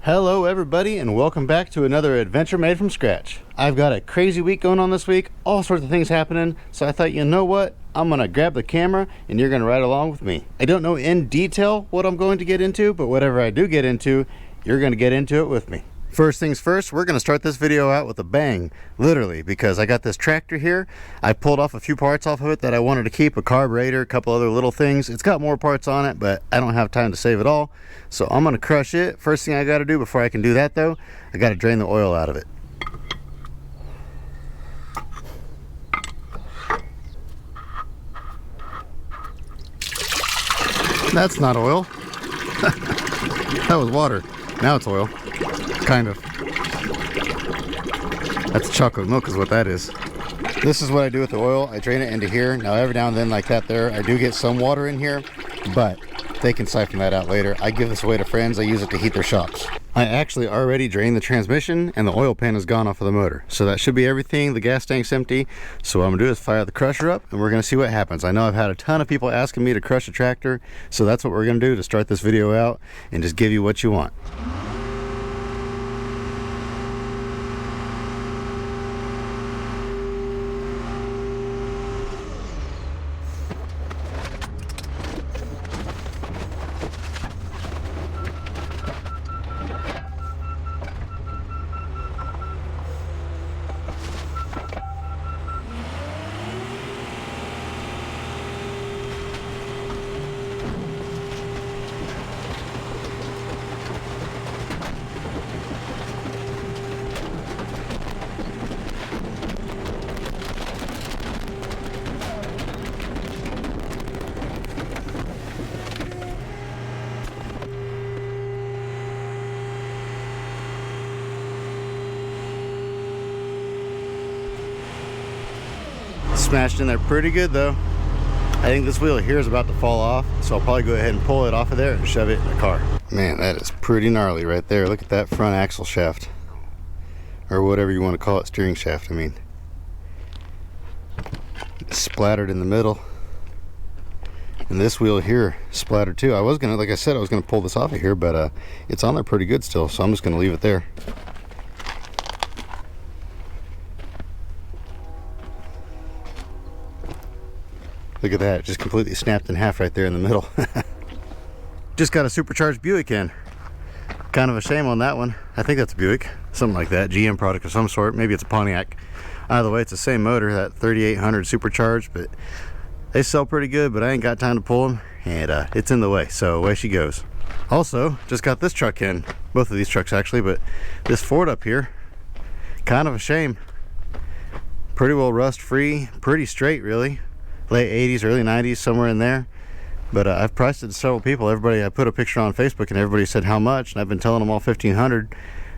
Hello everybody, and welcome back to another adventure made from scratch. I've got a crazy week going on this week, all sorts of things happening, so I thought, you know what, I'm gonna grab the camera and you're gonna ride along with me. I don't know in detail what I'm going to get into, but whatever I do get into, you're gonna get into it with me. First things first, we're gonna start this video out with a bang, literally, because I got this tractor here. I pulled off a few parts off of it that I wanted to keep, a carburetor, a couple other little things. It's got more parts on it, but I don't have time to save it all. So I'm gonna crush it. First thing I gotta do before I can do that though, I gotta drain the oil out of it. That's not oil. That was water. Now it's oil. Kind of. That's chocolate milk is what that is. This is what I do with the oil. I drain it into here. Now every now and then like that there, I do get some water in here, but they can siphon that out later. I give this away to friends. I use it to heat their shops. I actually already drained the transmission and the oil pan is gone off of the motor. So that should be everything. The gas tank's empty. So what I'm gonna do is fire the crusher up and we're gonna see what happens. I know I've had a ton of people asking me to crush a tractor. So that's what we're gonna do to start this video out and just give you what you want. Smashed in there pretty good though. I think this wheel here is about to fall off, so I'll probably go ahead and pull it off of there and shove it in the car. Man, that is pretty gnarly right there. Look at that front axle shaft, or whatever you want to call it, steering shaft I mean. It's splattered in the middle, and this wheel here splattered too. I was gonna, like I said, I was gonna pull this off of here, but it's on there pretty good still, so I'm just gonna leave it there. Look at that, it just completely snapped in half right there in the middle. Just got a supercharged Buick in. Kind of a shame on that one. I think that's a Buick, something like that, GM product of some sort. Maybe it's a Pontiac. Either way, it's the same motor, that 3800 supercharged, but they sell pretty good, but I ain't got time to pull them, and it's in the way, so away she goes. Also, just got this truck in, both of these trucks actually, but this Ford up here, kind of a shame. Pretty well rust free, pretty straight really. Late 80s, early 90s, somewhere in there. But I've priced it to several people. Everybody, I put a picture on Facebook and everybody said how much, and I've been telling them all $1,500,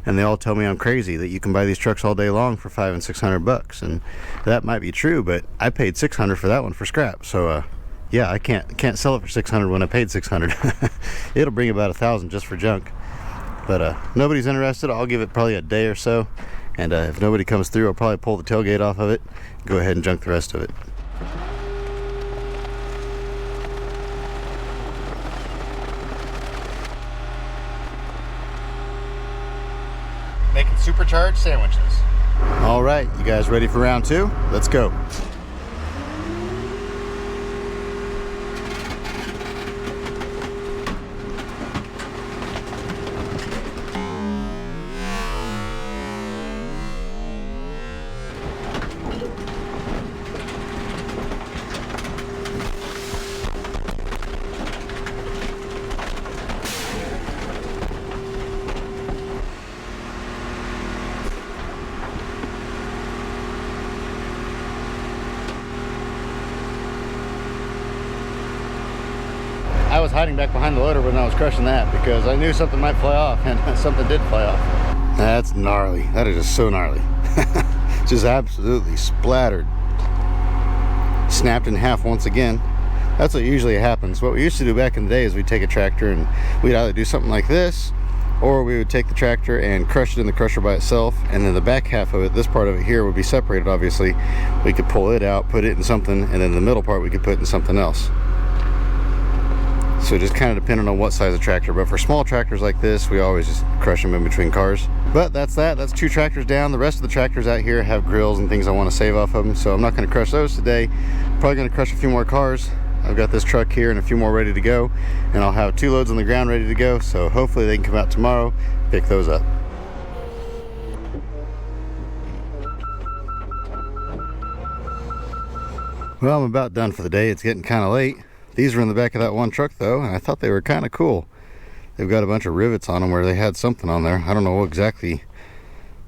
and they all tell me I'm crazy, that you can buy these trucks all day long for $500 and $600, and that might be true, but I paid $600 for that one for scrap. So yeah, I can't sell it for $600 when I paid $600. It'll bring about $1,000 just for junk. But nobody's interested. I'll give it probably a day or so, and if nobody comes through, I'll probably pull the tailgate off of it, go ahead and junk the rest of it. Making supercharged sandwiches. All right, you guys ready for round two? Let's go. I was hiding back behind the loader when I was crushing that because I knew something might fly off, and something did fly off. That's gnarly. That is just so gnarly. Just absolutely splattered. Snapped in half once again. That's what usually happens. What we used to do back in the day is we'd take a tractor and we'd either do something like this, or we would take the tractor and crush it in the crusher by itself, and then the back half of it, this part of it here, would be separated obviously. We could pull it out, put it in something, and then the middle part we could put in something else. So just kind of depending on what size of tractor, but for small tractors like this, we always just crush them in between cars. But that's 2 tractors down. The rest of the tractors out here have grills and things I want to save off of them, so I'm not going to crush those today. Probably going to crush a few more cars. I've got this truck here and a few more ready to go, and I'll have 2 loads on the ground ready to go, so hopefully they can come out tomorrow, pick those up. Well, I'm about done for the day. It's getting kind of late. These are in the back of that one truck though, and I thought they were kind of cool. They've got a bunch of rivets on them where they had something on there. I don't know exactly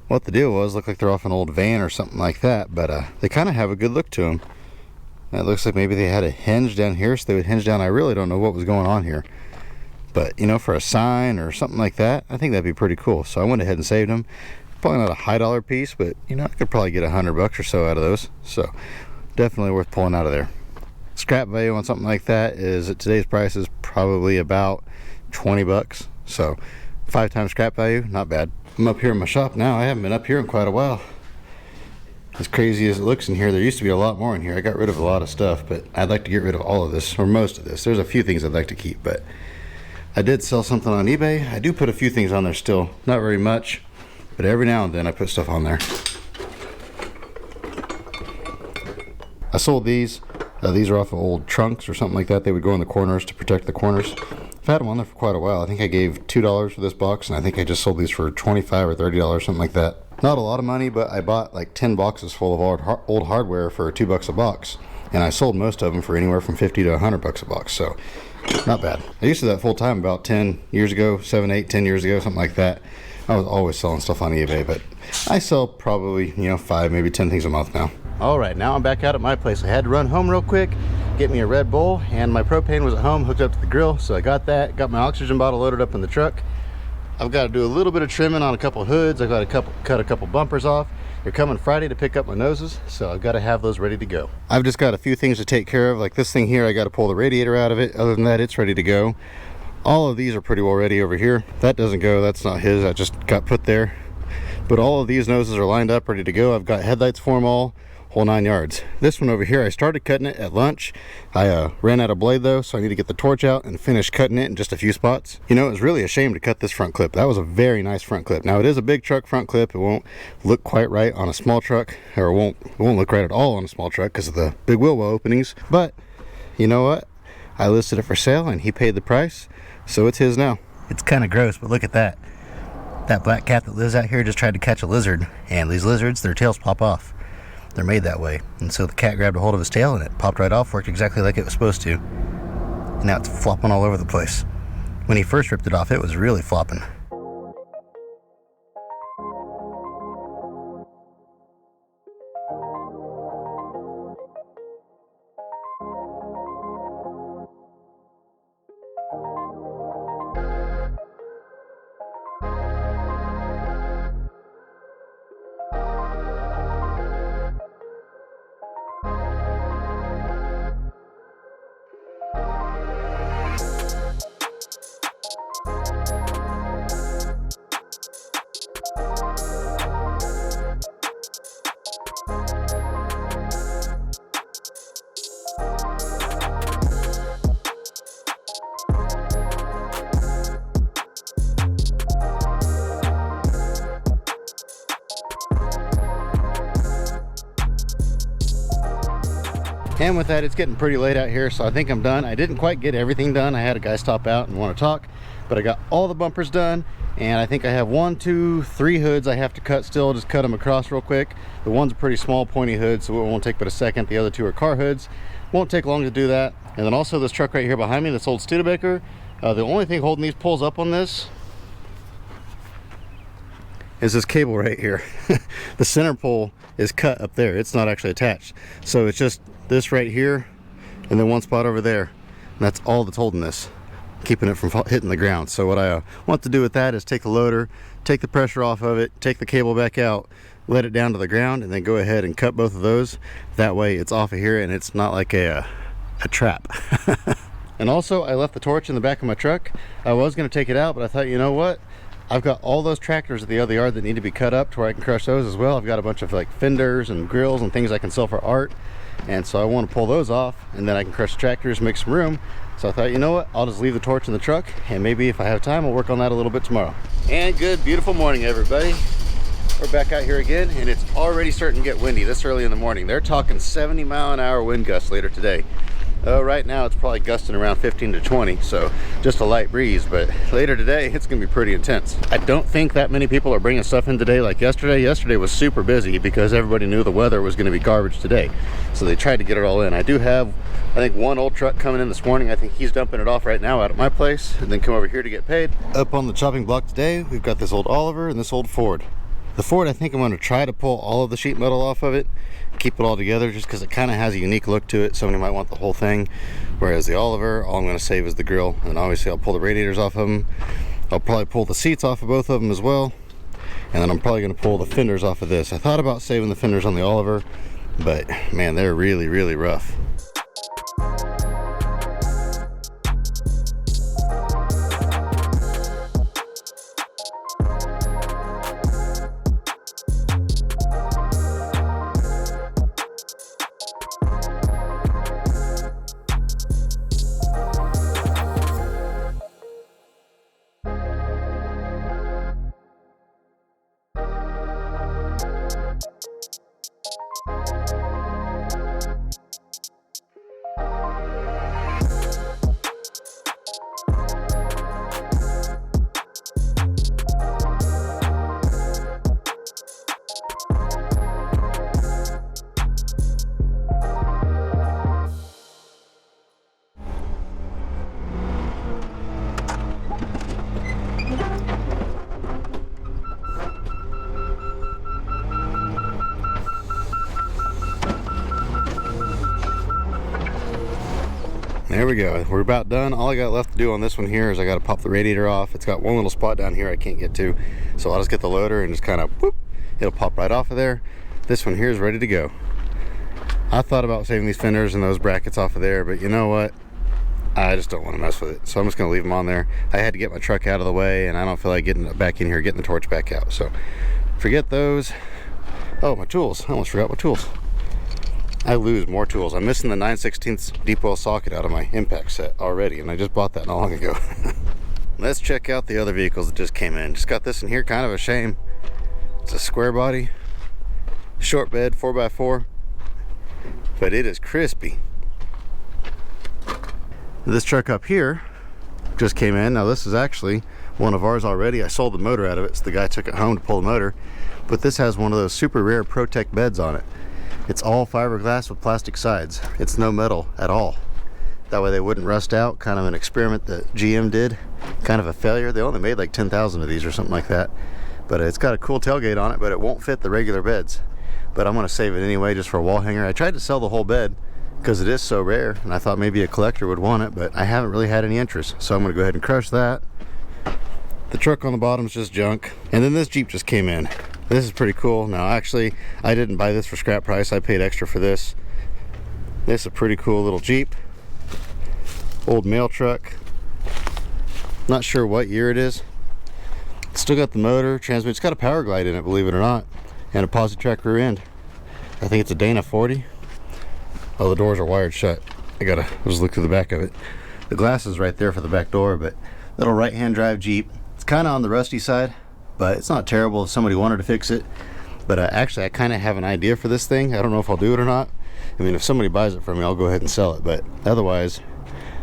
what the deal was. Looked like they're off an old van or something like that, but they kind of have a good look to them. And it looks like maybe they had a hinge down here, so they would hinge down. I really don't know what was going on here, but you know, for a sign or something like that, I think that'd be pretty cool. So I went ahead and saved them. Probably not a high dollar piece, but you know, I could probably get $100 or so out of those. So definitely worth pulling out of there. Scrap value on something like that is, at today's price, is probably about $20. So 5 times scrap value, not bad. I'm up here in my shop now. I haven't been up here in quite a while. As crazy as it looks in here, there used to be a lot more in here. I got rid of a lot of stuff, but I'd like to get rid of all of this, or most of this. There's a few things I'd like to keep, but I did sell something on eBay. I do put a few things on there still, not very much, but every now and then I put stuff on there. I sold these. These are off of old trunks or something like that. They would go in the corners to protect the corners. I've had them on there for quite a while. I think I gave $2 for this box, and I think I just sold these for $25 or $30, something like that. Not a lot of money, but I bought like 10 boxes full of old hardware for $2 a box, and I sold most of them for anywhere from $50 to $100 a box, so not bad. I used to do that full time about 10 years ago, 7, 8, 10 years ago, something like that. I was always selling stuff on eBay, but I sell probably, 5, maybe 10 things a month now. All right, now I'm back out at my place. I had to run home real quick, get me a Red Bull, and my propane was at home hooked up to the grill, so I got that. Got my oxygen bottle loaded up in the truck. I've got to do a little bit of trimming on a couple hoods. I've got to cut a couple bumpers off. They're coming Friday to pick up my noses, so I've got to have those ready to go. I've just got a few things to take care of, like this thing here. I got to pull the radiator out of it. Other than that, it's ready to go. All of these are pretty well ready over here. That doesn't go, that's not his, that just got put there. But all of these noses are lined up, ready to go. I've got headlights for them all, whole 9 yards. This one over here, I started cutting it at lunch. I ran out of blade though, so I need to get the torch out and finish cutting it in just a few spots. It was really a shame to cut this front clip. That was a very nice front clip. Now it is a big truck front clip. It won't look quite right on a small truck, or it won't look right at all on a small truck because of the big wheel well openings. But you know what? I listed it for sale and he paid the price, so it's his now. It's kind of gross, but look at that. That black cat that lives out here just tried to catch a lizard, and these lizards, their tails pop off. They're made that way. And so the cat grabbed a hold of his tail and it popped right off, worked exactly like it was supposed to. And now it's flopping all over the place. When he first ripped it off, it was really flopping. And with that, it's getting pretty late out here, so I think I'm done. I didn't quite get everything done. I had a guy stop out and want to talk, but I got all the bumpers done, and I think I have 1, 2, 3 hoods I have to cut still. Just cut them across real quick. The one's a pretty small pointy hood, so it won't take but a second. The other 2 are car hoods. Won't take long to do that. And then also this truck right here behind me, this old Studebaker. The only thing holding these poles up on this is this cable right here. The center pole is cut up there. It's not actually attached. So it's just this right here and then one spot over there. And that's all that's holding this, keeping it from hitting the ground. So what I want to do with that is take the loader, take the pressure off of it, take the cable back out, let it down to the ground, and then go ahead and cut both of those. That way it's off of here and it's not like a trap. And also I left the torch in the back of my truck. I was going to take it out, but I thought, you know what? I've got all those tractors at the other yard that need to be cut up to where I can crush those as well. I've got a bunch of like fenders and grills and things I can sell for art. And so I want to pull those off, and then I can crush tractors, make some room. So I thought, you know what, I'll just leave the torch in the truck, and maybe if I have time, I'll work on that a little bit tomorrow. And good, beautiful morning, everybody. We're back out here again, and it's already starting to get windy this early in the morning. They're talking 70-mile-an-hour wind gusts later today. Right now it's probably gusting around 15 to 20, so just a light breeze, but later today it's gonna be pretty intense. I don't think that many people are bringing stuff in today like yesterday. Yesterday was super busy because everybody knew the weather was gonna be garbage today, so they tried to get it all in. I do have, I think, one old truck coming in this morning. I think he's dumping it off right now out at my place, and then come over here to get paid. Up on the chopping block today, we've got this old Oliver and this old Ford. The Ford, I think I'm going to try to pull all of the sheet metal off of it, keep it all together, just because it kind of has a unique look to it. Somebody might want the whole thing, whereas the Oliver, all I'm going to save is the grill, and obviously I'll pull the radiators off of them. I'll probably pull the seats off of both of them as well, and then I'm probably going to pull the fenders off of this. I thought about saving the fenders on the Oliver, but man, they're really, really rough. There we go, we're about done. All I got left to do on this one here is I got to pop the radiator off. It's got one little spot down here I can't get to, so I'll just get the loader and just kind of whoop, it'll pop right off of there. This one here is ready to go. I thought about saving these fenders and those brackets off of there, but you know what, I just don't want to mess with it, so I'm just going to leave them on there. I had to get my truck out of the way, and I don't feel like getting it back in here, getting the torch back out, so forget those. Oh, my tools, I almost forgot my tools. I lose more tools. I'm missing the 9/16 deep well socket out of my impact set already, and I just bought that not long ago. Let's check out the other vehicles that just came in. Just got this in here, kind of a shame. It's a square body, short bed, 4x4, but it is crispy. This truck up here just came in. Now this is actually one of ours already. I sold the motor out of it, so the guy took it home to pull the motor, but this has one of those super rare Protect beds on it. It's all fiberglass with plastic sides. It's no metal at all. That way they wouldn't rust out. Kind of an experiment that GM did. Kind of a failure. They only made like 10,000 of these or something like that. But it's got a cool tailgate on it, but it won't fit the regular beds. But I'm going to save it anyway just for a wall hanger. I tried to sell the whole bed because it is so rare, and I thought maybe a collector would want it, but I haven't really had any interest. So I'm going to go ahead and crush that. The truck on the bottom is just junk. And then this Jeep just came in. This is pretty cool. Now actually, I didn't buy this for scrap price. I paid extra for this. This is a pretty cool little Jeep. Old mail truck. Not sure what year it is. It's still got the motor, transmission. It's got a power glide in it, believe it or not. And a posi-track rear end. I think it's a Dana 40. Oh, the doors are wired shut. I just look through the back of it. The glass is right there for the back door, but little right-hand drive Jeep. It's kind of on the rusty side, but it's not terrible if somebody wanted to fix it. But actually, I kind of have an idea for this thing. I don't know if I'll do it or not. I mean, if somebody buys it from me, I'll go ahead and sell it. But otherwise,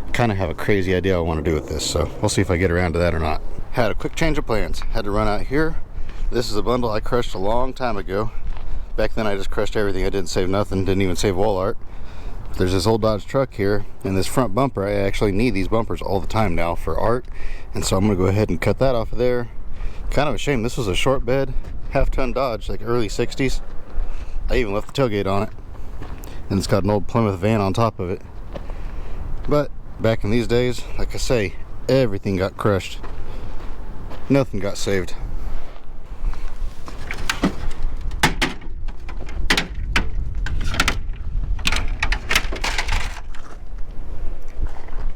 I kind of have a crazy idea I want to do with this. So we'll see if I get around to that or not. Had a quick change of plans. Had to run out here. This is a bundle I crushed a long time ago. Back then, I just crushed everything. I didn't save nothing. Didn't even save wall art. But there's this old Dodge truck here, and this front bumper. I actually need these bumpers all the time now for art. And so I'm going to go ahead and cut that off of there. Kind of a shame. This was a short bed, half-ton Dodge, like early 60s. I even left the tailgate on it. And it's got an old Plymouth van on top of it. But back in these days, like I say, everything got crushed. Nothing got saved.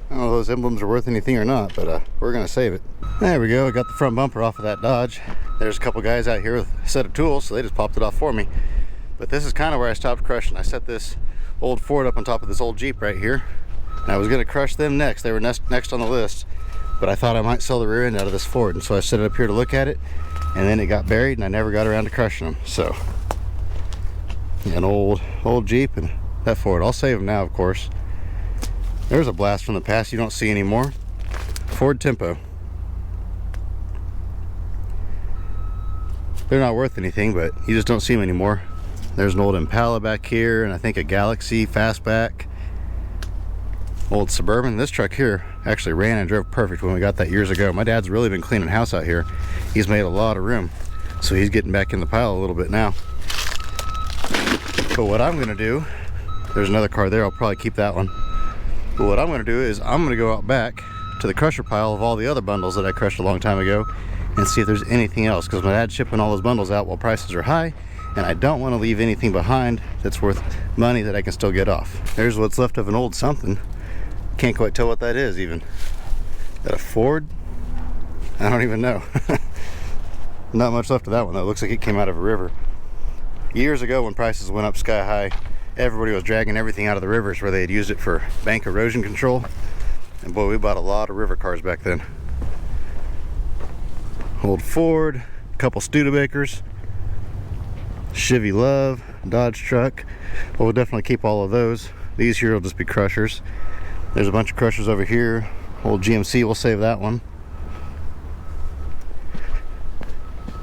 I don't know if those emblems are worth anything or not, but we're gonna save it. There we go. I got the front bumper off of that Dodge. There's a couple guys out here with a set of tools, so they just popped it off for me. But this is kind of where I stopped crushing. I set this old Ford up on top of this old Jeep right here, And I was going to crush them next. They were next on the list. But I thought I might sell the rear end out of this Ford. And so I set it up here to look at it. And then it got buried and I never got around to crushing them. So, an old Jeep and that Ford. I'll save them now, of course. There's a blast from the past you don't see anymore. Ford Tempo. They're not worth anything, but you just don't see them anymore. There's an old Impala back here, and I think a Galaxy Fastback. Old Suburban. This truck here actually ran and drove perfect when we got that years ago. My dad's really been cleaning house out here. He's made a lot of room, so he's getting back in the pile a little bit now. But what I'm going to do, there's another car there. I'll probably keep that one. But what I'm going to do is I'm going to go out back to the crusher pile of all the other bundles that I crushed a long time ago and see if there's anything else, because my dad's shipping all those bundles out while prices are high, and I don't want to leave anything behind that's worth money that I can still get off. There's what's left of an old something. Can't quite tell what that is even. Is that a Ford? I don't even know. Not much left of that one though. It looks like it came out of a river. Years ago when prices went up sky high, everybody was dragging everything out of the rivers where they had used it for bank erosion control. And boy, we bought a lot of river cars back then. Old Ford, a couple Studebakers, Chevy Love, Dodge truck. But we'll definitely keep all of those. These here will just be crushers. There's a bunch of crushers over here. Old GMC, we'll save that one.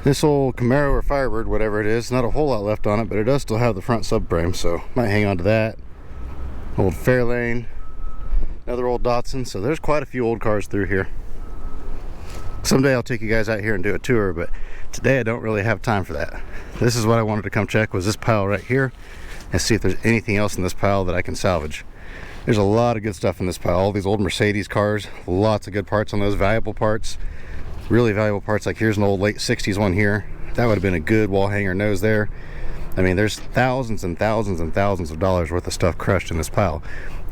This old Camaro or Firebird, whatever it is, not a whole lot left on it, but it does still have the front subframe, so might hang on to that. Old Fairlane, another old Datsun. So there's quite a few old cars through here. Someday I'll take you guys out here and do a tour, but today I don't really have time for that. This is what I wanted to come check, was this pile right here, and see if there's anything else in this pile that I can salvage. There's a lot of good stuff in this pile. All these old Mercedes cars, lots of good parts on those, valuable parts, really valuable parts. Like here's an old late 60s one here. That would have been a good wall hanger nose there. I mean, there's thousands and thousands and thousands of dollars worth of stuff crushed in this pile.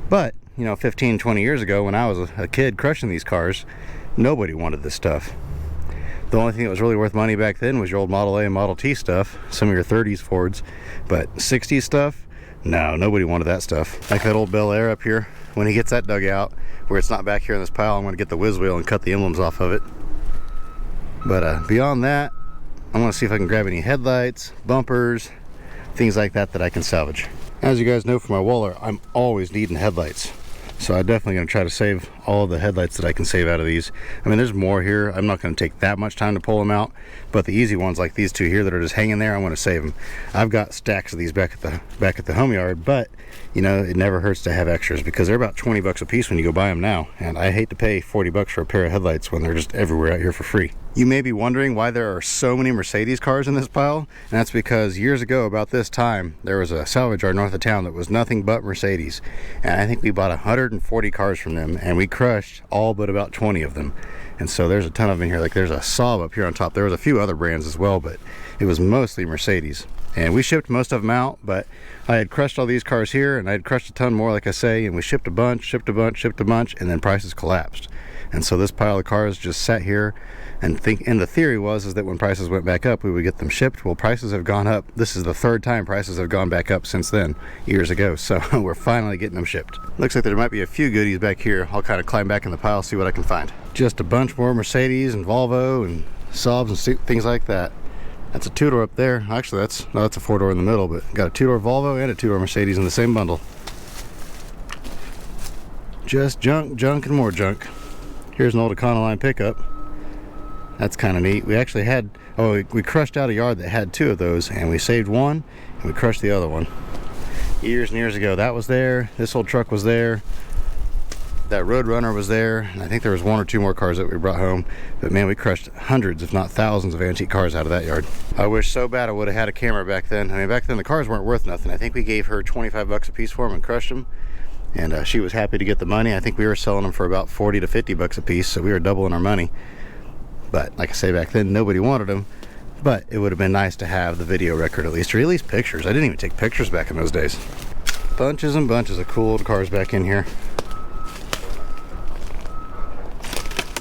But, you know, 15, 20 years ago when I was a kid crushing these cars, nobody wanted this stuff. The only thing that was really worth money back then was your old Model A and Model T stuff, some of your 30s Fords, but 60s stuff, no, nobody wanted that stuff. Like that old Bel Air up here, when he gets that dug out, where it's not back here in this pile, I'm going to get the whiz wheel and cut the emblems off of it. But beyond that, I want to see if I can grab any headlights, bumpers, things like that that I can salvage. As you guys know from my Waller, I'm always needing headlights. So I'm definitely going to try to save all the headlights that I can save out of these. I mean, there's more here. I'm not going to take that much time to pull them out, but the easy ones like these two here that are just hanging there, I want to save them. I've got stacks of these back at the home yard, but you know, it never hurts to have extras because they're about 20 bucks a piece when you go buy them now. And I hate to pay 40 bucks for a pair of headlights when they're just everywhere out here for free. You may be wondering why there are so many Mercedes cars in this pile, and that's because years ago about this time there was a salvage yard north of town that was nothing but Mercedes, and I think we bought 140 cars from them, and we crushed all but about 20 of them. And so there's a ton of them in here. Like there's a Saab up here on top. There was a few other brands as well, but it was mostly Mercedes, and we shipped most of them out. But I had crushed all these cars here, and I had crushed a ton more, like I say, and we shipped a bunch, and then prices collapsed. And so this pile of cars just sat here, and the theory was that when prices went back up, we would get them shipped. Well, prices have gone up. This is the third time prices have gone back up since then, years ago. So we're finally getting them shipped. Looks like there might be a few goodies back here. I'll kind of climb back in the pile, see what I can find. Just a bunch more Mercedes and Volvo and Saabs and things like that. That's a two-door up there. Actually, that's a four-door in the middle, but got a two-door Volvo and a two-door Mercedes in the same bundle. Just junk, and more junk. Here's an old Econoline pickup. That's kind of neat. We actually had, we crushed out a yard that had two of those, and we saved one, and we crushed the other one. Years and years ago, that was there. This old truck was there. That Roadrunner was there, and I think there was one or two more cars that we brought home. But man, we crushed hundreds, if not thousands, of antique cars out of that yard. I wish so bad I would have had a camera back then. I mean, back then the cars weren't worth nothing. I think we gave her 25 bucks a piece for them and crushed them. And she was happy to get the money. I think we were selling them for about 40 to 50 bucks a piece, so we were doubling our money. But like I say, back then nobody wanted them. But it would have been nice to have the video record at least, or at least pictures. I didn't even take pictures back in those days. Bunches and bunches of cool old cars back in here.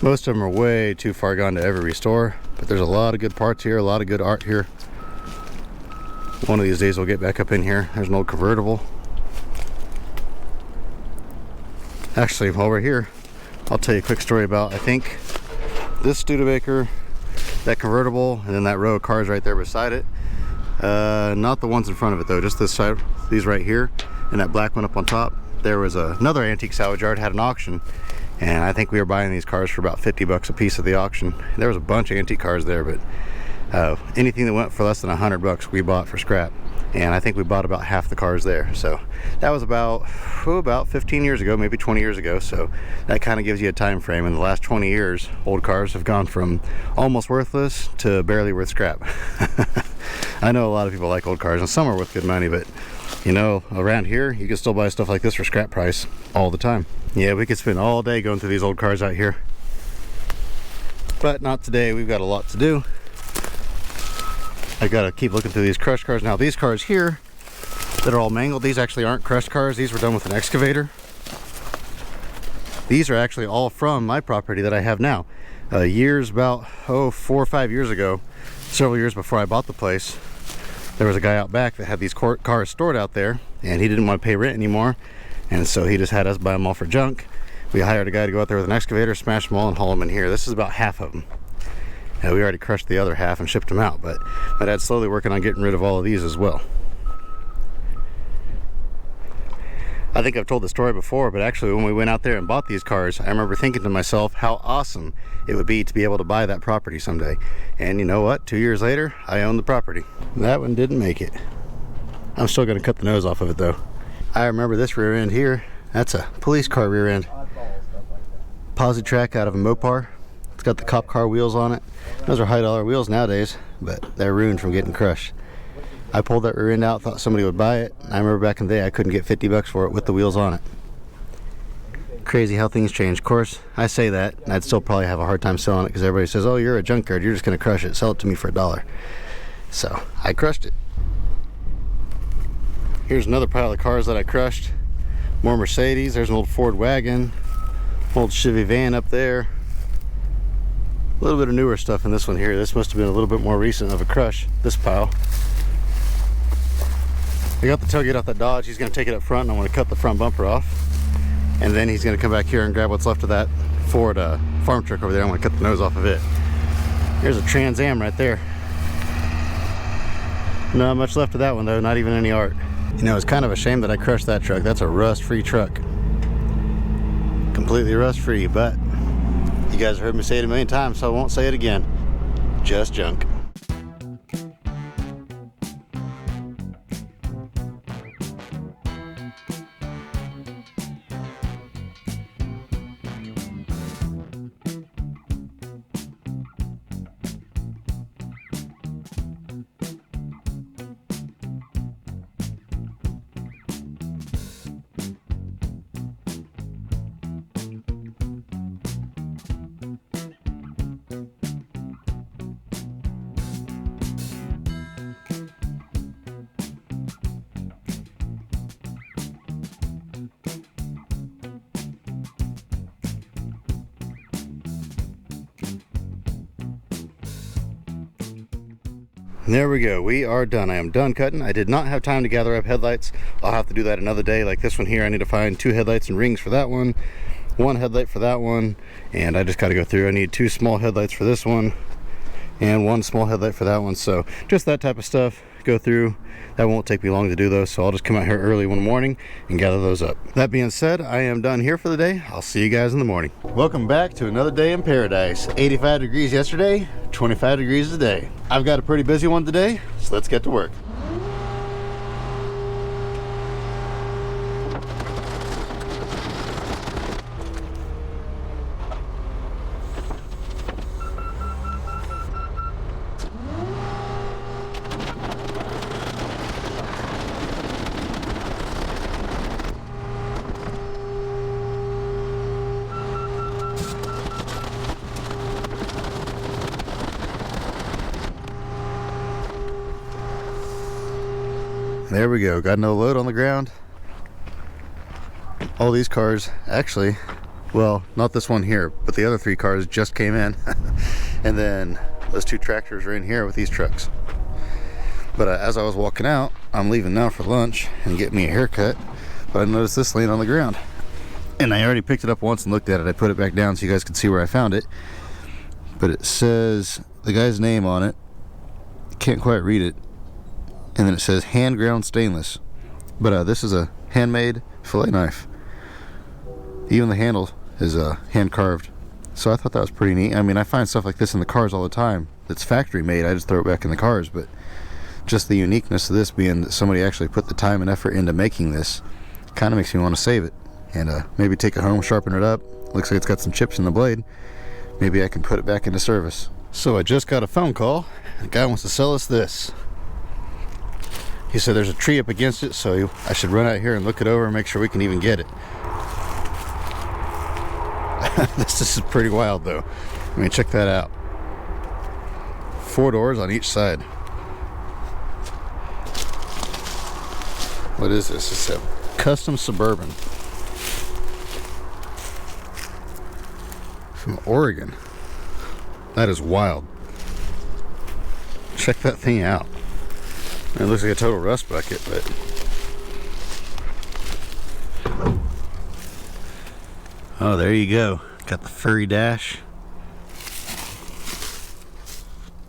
Most of them are way too far gone to ever restore, but there's a lot of good parts here, a lot of good art here. One of these days we'll get back up in here. There's an old convertible. Actually, while we're here, I'll tell you a quick story about, I think, this Studebaker, that convertible, and then that row of cars right there beside it. Not the ones in front of it though, just this side, these right here, and that black one up on top. There was another antique salvage yard had an auction, and I think we were buying these cars for about 50 bucks a piece at the auction. There was a bunch of antique cars there, but anything that went for less than 100 bucks we bought for scrap. And I think we bought about half the cars there. So that was about 15 years ago, maybe 20 years ago. So that kind of gives you a time frame. In the last 20 years, old cars have gone from almost worthless to barely worth scrap. I know a lot of people like old cars, and some are worth good money, but you know, around here, you can still buy stuff like this for scrap price all the time. Yeah, we could spend all day going through these old cars out here. But not today, we've got a lot to do. I gotta keep looking through these crushed cars. Now these cars here that are all mangled, these actually aren't crushed cars. These were done with an excavator. These are actually all from my property that I have now. Years, about 4 or 5 years ago, several years before I bought the place, there was a guy out back that had these cars stored out there, and he didn't want to pay rent anymore, and so he just had us buy them all for junk. We hired a guy to go out there with an excavator, smash them all, and haul them in here. This is about half of them. We already crushed the other half and shipped them out, but my dad's slowly working on getting rid of all of these as well. I think I've told the story before, but actually when we went out there and bought these cars, I remember thinking to myself how awesome it would be to be able to buy that property someday. And you know what? 2 years later, I own the property. That one didn't make it. I'm still going to cut the nose off of it though. I remember this rear end here. That's a police car rear end. Posi-track out of a Mopar. It's got the cop car wheels on it. Those are high-dollar wheels nowadays, but they're ruined from getting crushed. I pulled that rear end out, thought somebody would buy it. I remember back in the day I couldn't get 50 bucks for it with the wheels on it. Crazy how things change. Of course, I say that, and I'd still probably have a hard time selling it because everybody says, oh, you're a junkyard, you're just going to crush it. Sell it to me for $1. So, I crushed it. Here's another pile of cars that I crushed. More Mercedes. There's an old Ford wagon. Old Chevy van up there. A little bit of newer stuff in this one here. This must have been a little bit more recent of a crush, this pile. I got the tailgate off that Dodge. He's going to take it up front, and I want to cut the front bumper off. And then he's going to come back here and grab what's left of that Ford farm truck over there. I want to cut the nose off of it. Here's a Trans Am right there. Not much left of that one though, not even any art. You know, it's kind of a shame that I crushed that truck. That's a rust-free truck. Completely rust-free, but you guys have heard me say it a million times, so I won't say it again. Just junk. There we go, we are done. I am done cutting. I did not have time to gather up headlights. I'll have to do that another day. Like this one here, I need to find 2 headlights and rings for that one, 1 headlight for that one, and I just got to go through. I need 2 small headlights for this one and 1 small headlight for that one. So just that type of stuff, go through. That won't take me long to do those, so I'll just come out here early one morning and gather those up. That being said, I am done here for the day. I'll see you guys in the morning. Welcome back to another day in paradise. 85 degrees yesterday, 25 degrees today. I've got a pretty busy one today, so let's get to work. There we go, got no load on the ground. All these cars, actually, well, not this one here, but the other 3 cars just came in. And then those 2 tractors are in here with these trucks. But as I was walking out, I'm leaving now for lunch and getting me a haircut, but I noticed this laying on the ground. And I already picked it up once and looked at it. I put it back down so you guys can see where I found it. But it says the guy's name on it. Can't quite read it. And then it says hand ground stainless. But this is a handmade fillet knife. Even the handle is hand carved. So I thought that was pretty neat. I mean, I find stuff like this in the cars all the time. It's factory made. I just throw it back in the cars. But just the uniqueness of this being that somebody actually put the time and effort into making this kind of makes me want to save it. And maybe take it home, sharpen it up. Looks like it's got some chips in the blade. Maybe I can put it back into service. So I just got a phone call. The guy wants to sell us this. He said there's a tree up against it, so I should run out here and look it over and make sure we can even get it. This is pretty wild though. I mean, check that out. 4 doors on each side. What is this? It's a custom Suburban. From Oregon. That is wild. Check that thing out. It looks like a total rust bucket, but oh, there you go. Got the furry dash.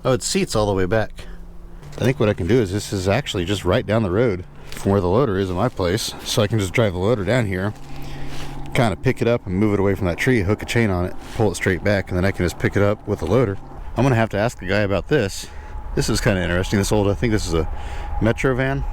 Oh, it seats all the way back. I think what I can do is this is actually just right down the road from where the loader is in my place, so I can just drive the loader down here, kind of pick it up and move it away from that tree, hook a chain on it, pull it straight back, and then I can just pick it up with the loader. I'm gonna have to ask the guy about this. This is kind of interesting. This old, I think this is a Metro van.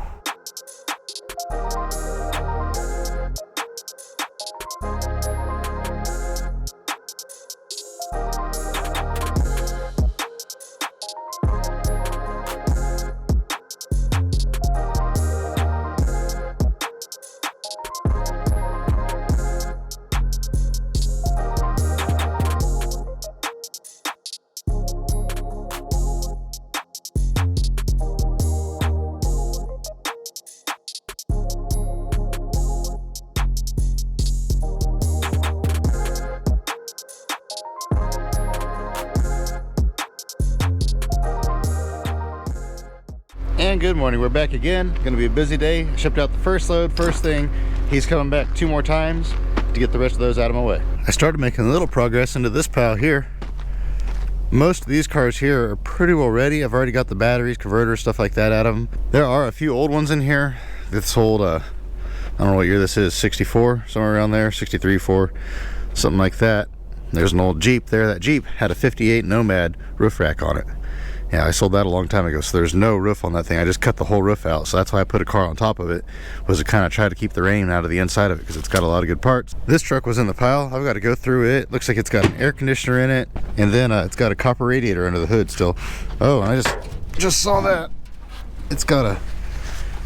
And good morning, we're back again. Gonna be a busy day. I shipped out the first load, first thing. He's coming back 2 more times to get the rest of those out of my way. I started making a little progress into this pile here. Most of these cars here are pretty well ready. I've already got the batteries, converters, stuff like that out of them. There are a few old ones in here. This old, I don't know what year this is, 64, somewhere around there, 63, 4, something like that. There's an old Jeep there. That Jeep had a 58 Nomad roof rack on it. Yeah, I sold that a long time ago, so there's no roof on that thing. I just cut the whole roof out, so that's why I put a car on top of it, was to kind of try to keep the rain out of the inside of it, because it's got a lot of good parts. This truck was in the pile. I've got to go through it. Looks like it's got an air conditioner in it, and then it's got a copper radiator under the hood still. Oh, and I just saw that. It's got a,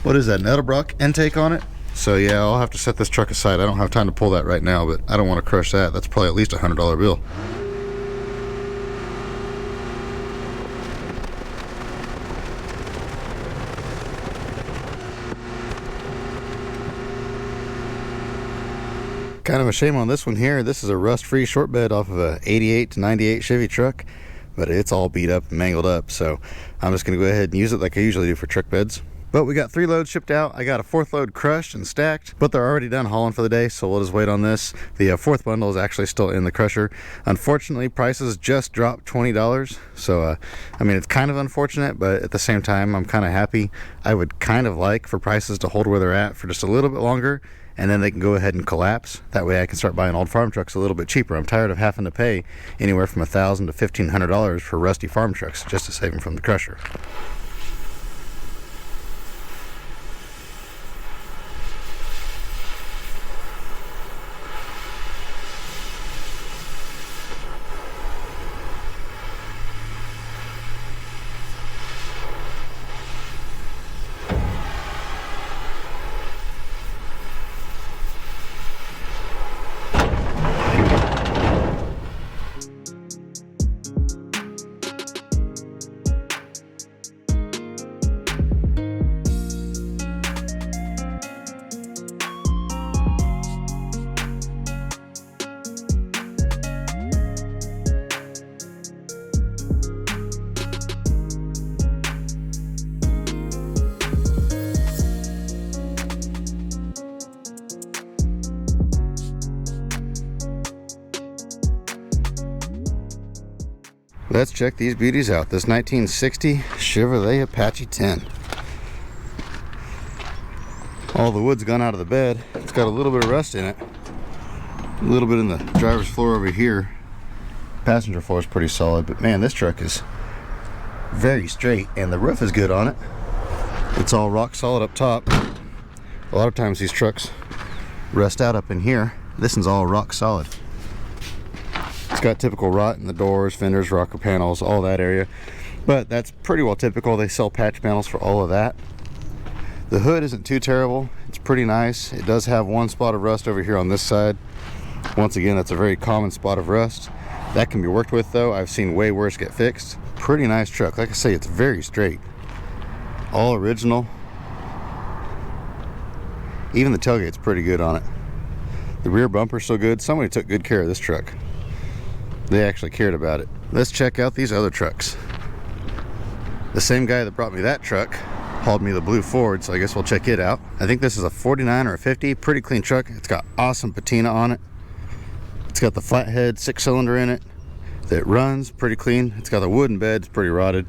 what is that, an Edelbrock intake on it? So yeah, I'll have to set this truck aside. I don't have time to pull that right now, but I don't want to crush that. That's probably at least a $100 bill. Kind of a shame on this one here. This is a rust-free short bed off of a 88 to 98 Chevy truck, but it's all beat up and mangled up, so I'm just going to go ahead and use it like I usually do for truck beds. But we got 3 loads shipped out. I got a 4th load crushed and stacked, but they're already done hauling for the day, so we'll just wait on this. The 4th bundle is actually still in the crusher. Unfortunately, prices just dropped $20, so I mean, it's kind of unfortunate, but at the same time, I'm kind of happy. I would kind of like for prices to hold where they're at for just a little bit longer, and then they can go ahead and collapse. That way I can start buying old farm trucks a little bit cheaper. I'm tired of having to pay anywhere from $1,000 to $1,500 for rusty farm trucks just to save them from the crusher. Let's check these beauties out. This 1960 Chevrolet Apache 10. All the wood's gone out of the bed. It's got a little bit of rust in it. A little bit in the driver's floor over here. Passenger floor is pretty solid, but man, this truck is very straight, and the roof is good on it. It's all rock solid up top. A lot of times these trucks rust out up in here. This one's all rock solid. It's got typical rot in the doors, fenders, rocker panels, all that area, but that's pretty well typical. They sell patch panels for all of that. The hood isn't too terrible. It's pretty nice. It does have one spot of rust over here on this side. Once again, that's a very common spot of rust. That can be worked with though. I've seen way worse get fixed. Pretty nice truck. Like I say, it's very straight. All original. Even the tailgate's pretty good on it. The rear bumper's so good. Somebody took good care of this truck. They actually cared about it. Let's check out these other trucks. The same guy that brought me that truck hauled me the blue Ford, so I guess we'll check it out. I think this is a 49 or a 50. Pretty clean truck. It's got awesome patina on it. It's got the flathead 6-cylinder in it that runs pretty clean. It's got the wooden bed. It's pretty rotted,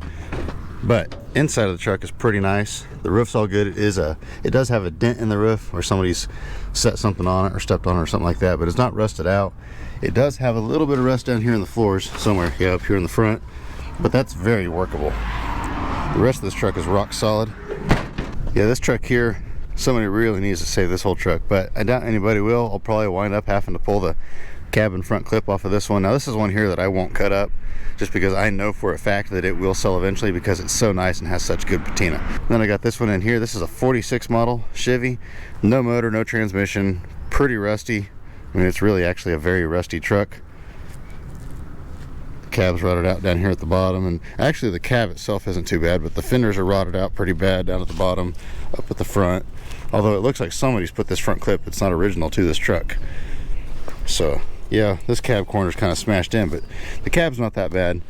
but inside of the truck is pretty nice. The roof's all good. It does have a dent in the roof where somebody's set something on it or stepped on it or something like that, but it's not rusted out. It does have a little bit of rust down here in the floors somewhere, yeah, up here in the front, but that's very workable. The rest of this truck is rock solid. Yeah, this truck here, somebody really needs to save this whole truck, but I doubt anybody will. I'll probably wind up having to pull the cabin front clip off of this one. Now this is one here that I won't cut up, just because I know for a fact that it will sell eventually because it's so nice and has such good patina. Then I got this one in here. This is a 46 model Chevy. No motor, no transmission, pretty rusty. I mean, it's really actually a very rusty truck. The cab's rotted out down here at the bottom, and actually the cab itself isn't too bad, but the fenders are rotted out pretty bad down at the bottom, up at the front. Although it looks like somebody's put this front clip. It's not original to this truck. So yeah, this cab corner's kind of smashed in, but the cab's not that bad.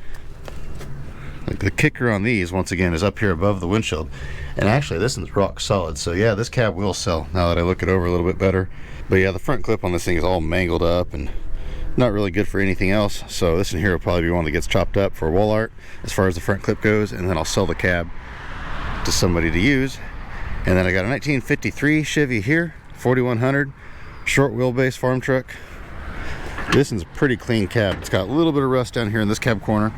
Like the kicker on these, once again, is up here above the windshield. And actually, this one's rock solid. So yeah, this cab will sell now that I look it over a little bit better. But yeah, the front clip on this thing is all mangled up and not really good for anything else. So this one here will probably be one that gets chopped up for wall art as far as the front clip goes. And then I'll sell the cab to somebody to use. And then I got a 1953 Chevy here, 4100, short wheelbase farm truck. This one's a pretty clean cab. It's got a little bit of rust down here in this cab corner.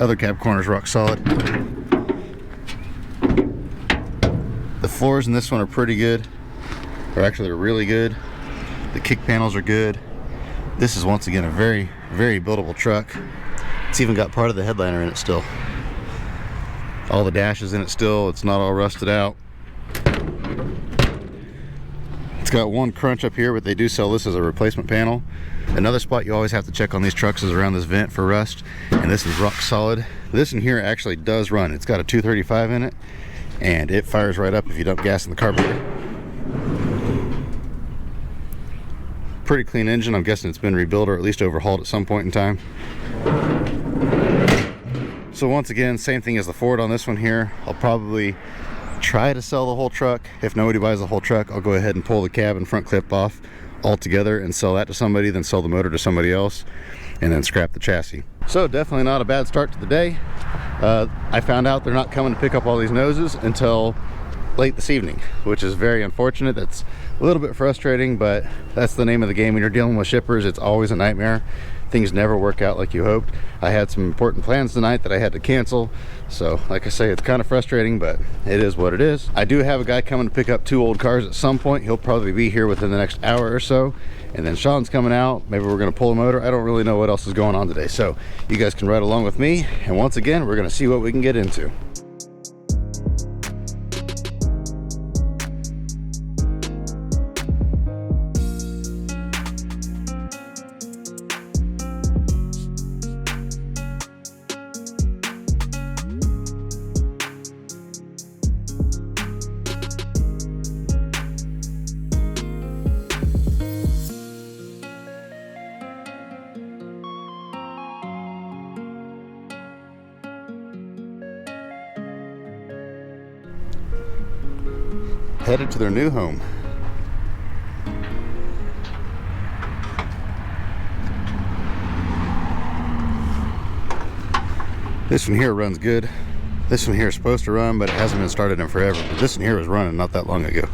Other cab corner's rock solid. The floors in this one are pretty good. Or actually, they're really good. The kick panels are good. This is once again a very, very buildable truck. It's even got part of the headliner in it still. All the dash is in it still. It's not all rusted out. It's got one crunch up here, but they do sell this as a replacement panel. Another spot you always have to check on these trucks is around this vent for rust, and this is rock solid. This in here actually does run. It's got a 235 in it, and it fires right up if you dump gas in the carburetor. Pretty clean engine. I'm guessing it's been rebuilt or at least overhauled at some point in time. So once again, same thing as the Ford on this one here. I'll probably try to sell the whole truck. If nobody buys the whole truck, I'll go ahead and pull the cab and front clip off altogether and sell that to somebody, then sell the motor to somebody else, and then scrap the chassis. So definitely not a bad start to the day. I found out they're not coming to pick up all these noses until late this evening, which is very unfortunate. That's a little bit frustrating, but that's the name of the game. When you're dealing with shippers, it's always a nightmare. Things never work out like you hoped. I had some important plans tonight that I had to cancel, so like I say, it's kind of frustrating, but it is what it is. I do have a guy coming to pick up 2 old cars at some point. He'll probably be here within the next hour or so, and then Sean's coming out. Maybe we're going to pull a motor. I don't really know what else is going on today, so you guys can ride along with me, and once again, we're going to see what we can get into. Headed to their new home. This one here runs good. This one here is supposed to run, but it hasn't been started in forever. But this one here was running not that long ago.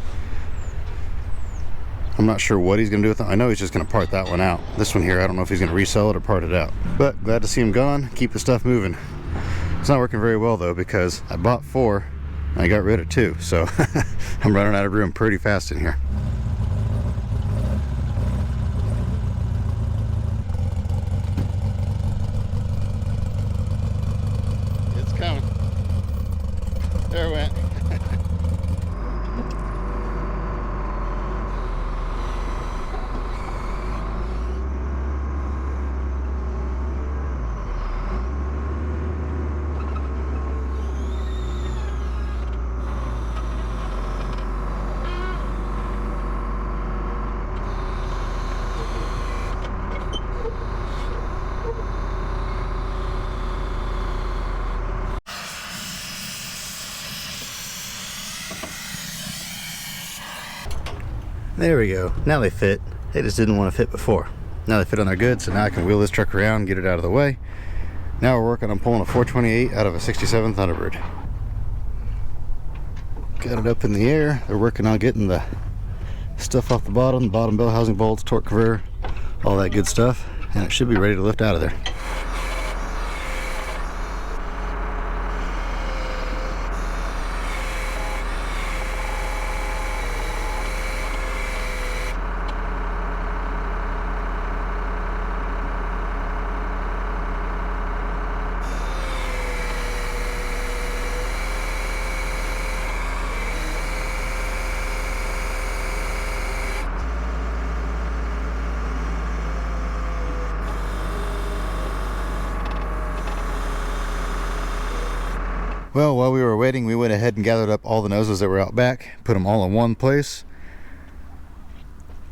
I'm not sure what he's going to do with it. I know he's just going to part that one out. This one here, I don't know if he's going to resell it or part it out. But glad to see him gone. Keep the stuff moving. It's not working very well though, because I bought 4 and I got rid of 2. So I'm running out of room pretty fast in here. It's coming. There it went. There we go. Now they fit. They just didn't want to fit before. Now they fit on their good, so now I can wheel this truck around and get it out of the way. Now we're working on pulling a 428 out of a 67 Thunderbird. Got it up in the air. They're working on getting the stuff off the bottom bell housing bolts, torque converter, all that good stuff, and it should be ready to lift out of there. Well, while we were waiting, we went ahead and gathered up all the noses that were out back, put them all in one place,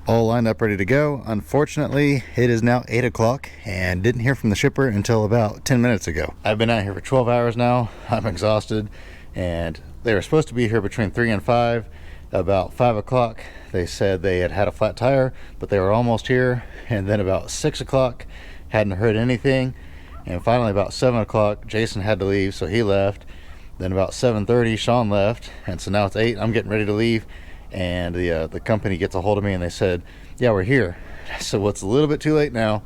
all lined up ready to go. Unfortunately, it is now 8 o'clock and didn't hear from the shipper until about 10 minutes ago. I've been out here for 12 hours now. I'm exhausted, and they were supposed to be here between 3 and 5. About 5 o'clock, they said they had a flat tire, but they were almost here. And then about 6 o'clock, hadn't heard anything. And finally about 7 o'clock, Jason had to leave, so he left. Then about 7:30, Sean left, and so now it's 8. I'm getting ready to leave, and the company gets a hold of me, and they said, yeah, we're here. So it's a little bit too late now.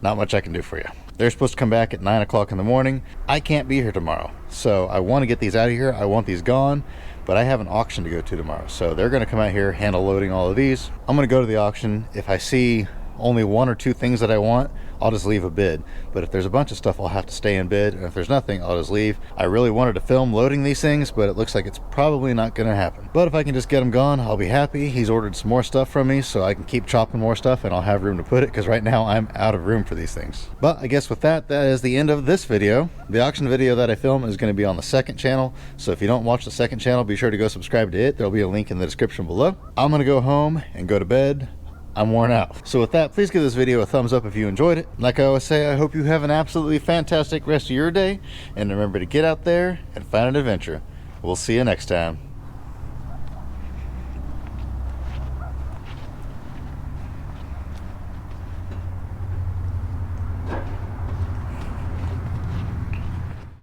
Not much I can do for you. They're supposed to come back at 9 o'clock in the morning. I can't be here tomorrow, so I want to get these out of here. I want these gone, but I have an auction to go to tomorrow, so they're going to come out here, handle loading all of these. I'm going to go to the auction. If I see only 1 or 2 things that I want, I'll just leave a bid. But if there's a bunch of stuff, I'll have to stay in bid, and if there's nothing, I'll just leave. I really wanted to film loading these things, but it looks like it's probably not gonna happen. But if I can just get them gone, I'll be happy. He's ordered some more stuff from me, so I can keep chopping more stuff, and I'll have room to put it, because right now I'm out of room for these things. But I guess with that, that is the end of this video. The auction video that I film is going to be on the second channel, so if you don't watch the second channel, be sure to go subscribe to it. There'll be a link in the description below. I'm gonna go home and go to bed. I'm worn out. So with that, please give this video a thumbs up if you enjoyed it. Like I always say, I hope you have an absolutely fantastic rest of your day, and remember to get out there and find an adventure. We'll see you next time.